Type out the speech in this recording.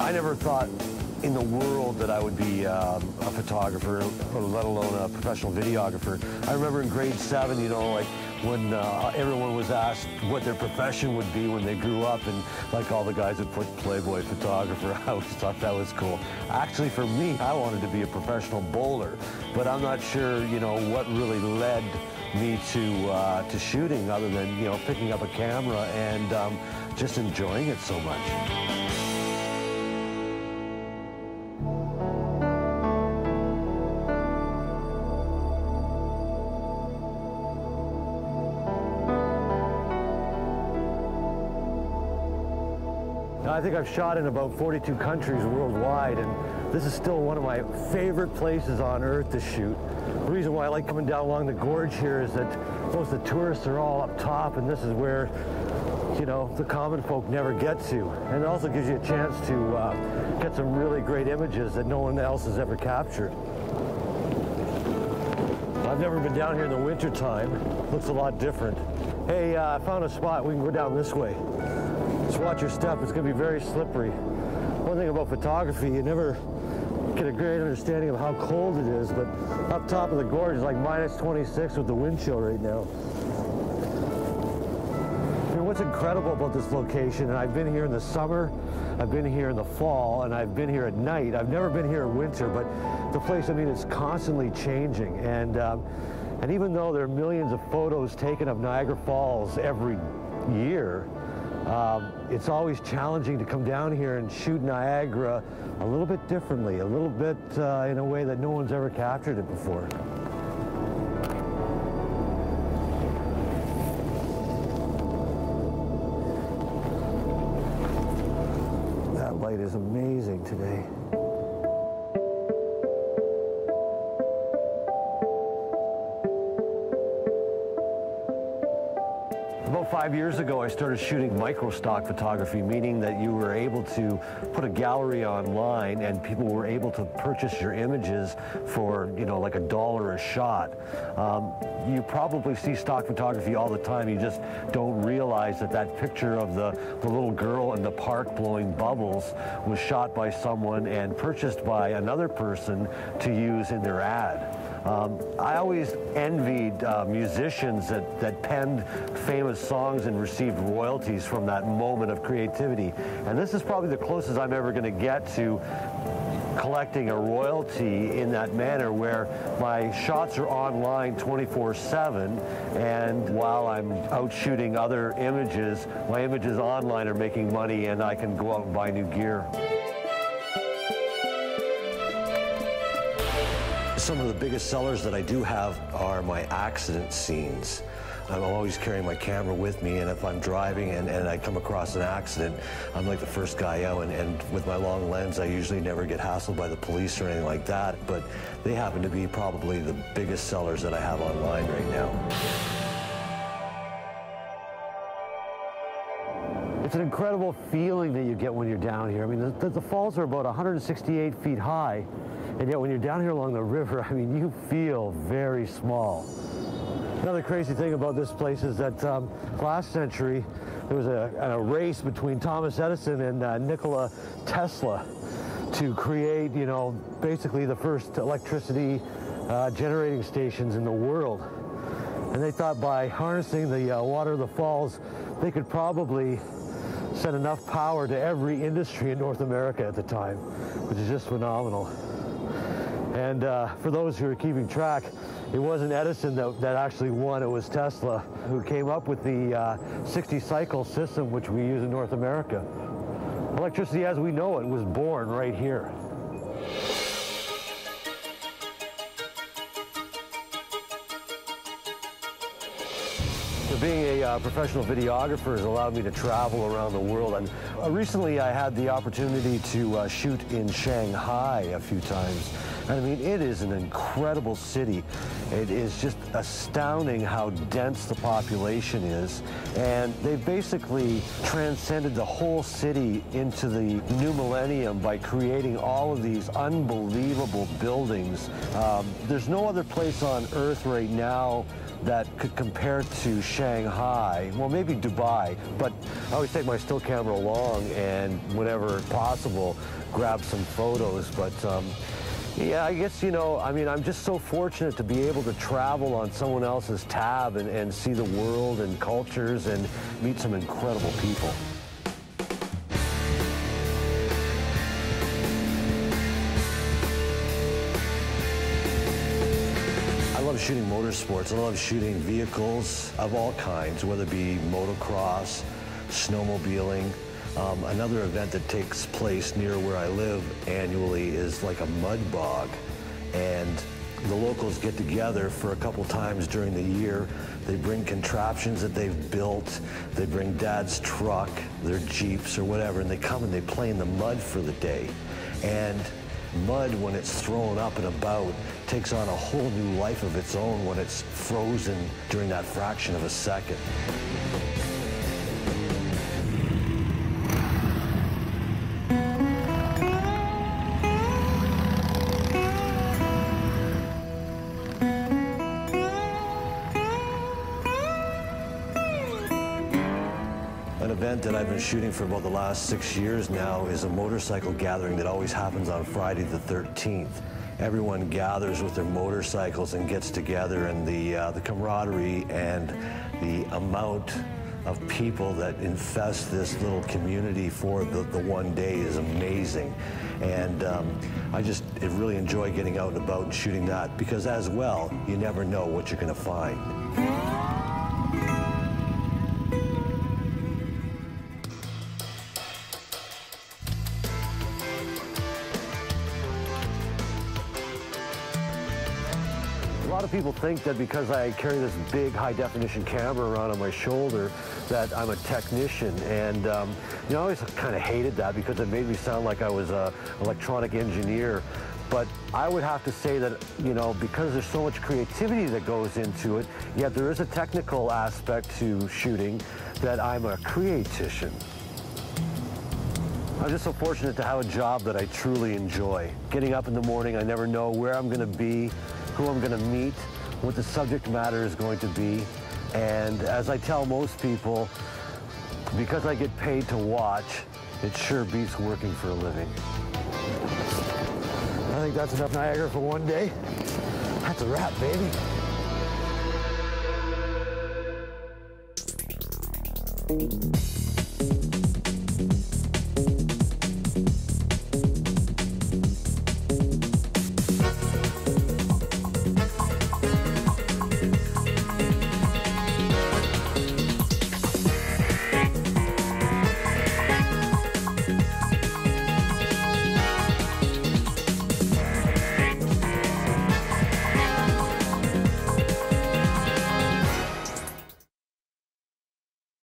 I never thought in the world that I would be a photographer, or let alone a professional videographer. I remember in grade 7, you know, like when everyone was asked what their profession would be when they grew up, and like all the guys that put Playboy photographer, I always thought that was cool. Actually, for me, I wanted to be a professional bowler, but I'm not sure, you know, what really led me to shooting other than, you know, picking up a camera and just enjoying it so much. I think I've shot in about 42 countries worldwide, and this is still one of my favorite places on earth to shoot. The reason why I like coming down along the gorge here is that most of the tourists are all up top, and this is where, you know, the common folk never get to. And it also gives you a chance to get some really great images that no one else has ever captured. I've never been down here in the winter time. Looks a lot different. Hey, I found a spot. We can go down this way. Just watch your step. It's going to be very slippery. One thing about photography, you never get a great understanding of how cold it is, but up top of the gorge is like -26 with the wind chill right now. I mean, what's incredible about this location, and I've been here in the summer, I've been here in the fall, and I've been here at night. I've never been here in winter, but the place, I mean, it's constantly changing. And even though there are millions of photos taken of Niagara Falls every year, it's always challenging to come down here and shoot Niagara a little bit differently, a little bit in a way that no one's ever captured it before. That light is amazing today. About 5 years ago, I started shooting micro stock photography, meaning that you were able to put a gallery online and people were able to purchase your images for, you know, like $1 a shot. You probably see stock photography all the time. You just don't realize that that picture of the little girl in the park blowing bubbles was shot by someone and purchased by another person to use in their ad. I always envied musicians that penned famous songs and received royalties from that moment of creativity. And this is probably the closest I'm ever going to get to collecting a royalty in that manner, where my shots are online 24/7, and while I'm out shooting other images, my images online are making money and I can go out and buy new gear. Some of the biggest sellers that I do have are my accident scenes. I'm always carrying my camera with me, and if I'm driving and I come across an accident, I'm like the first guy out, and with my long lens, I usually never get hassled by the police or anything like that, but they happen to be probably the biggest sellers that I have online right now. It's an incredible feeling that you get when you're down here. I mean, the falls are about 168 feet high, and yet when you're down here along the river, I mean, you feel very small. Another crazy thing about this place is that last century, there was a race between Thomas Edison and Nikola Tesla to create, you know, basically the first electricity generating stations in the world. And they thought by harnessing the water of the falls, they could probably send enough power to every industry in North America at the time, which is just phenomenal. And for those who are keeping track, it wasn't Edison that actually won, it was Tesla who came up with the 60-cycle system which we use in North America. Electricity as we know it was born right here. Being a professional videographer has allowed me to travel around the world. And recently I had the opportunity to shoot in Shanghai a few times. And I mean, it is an incredible city. It is just astounding how dense the population is, and they've basically transcended the whole city into the new millennium by creating all of these unbelievable buildings. There's no other place on Earth right now that could compare to Shanghai. Well, maybe Dubai, but I always take my still camera along and whenever possible, grab some photos. But yeah, I guess, you know, I mean, I'm just so fortunate to be able to travel on someone else's tab and see the world and cultures and meet some incredible people. I love shooting motorsports. I love shooting vehicles of all kinds, whether it be motocross, snowmobiling. Another event that takes place near where I live annually is like a mud bog. And the locals get together for a couple times during the year. They bring contraptions that they've built. They bring Dad's truck, their Jeeps or whatever, and they come and they play in the mud for the day. And mud, when it's thrown up and about, takes on a whole new life of its own when it's frozen during that fraction of a second. An event that I've been shooting for about the last 6 years now is a motorcycle gathering that always happens on Friday the 13th. Everyone gathers with their motorcycles and gets together, and the camaraderie and the amount of people that infest this little community for the one day is amazing. And I really enjoy getting out and about and shooting that, because as well, you never know what you're going to find. A lot of people think that because I carry this big high-definition camera around on my shoulder that I'm a technician, and you know, I always kind of hated that because it made me sound like I was an electronic engineer. But I would have to say that, you know, because there's so much creativity that goes into it, yet there is a technical aspect to shooting, that I'm a creatician. I'm just so fortunate to have a job that I truly enjoy. Getting up in the morning, I never know where I'm going to be, who I'm going to meet, what the subject matter is going to be. And as I tell most people, because I get paid to watch, it sure beats working for a living. I think that's enough Niagara for one day. That's a wrap, baby.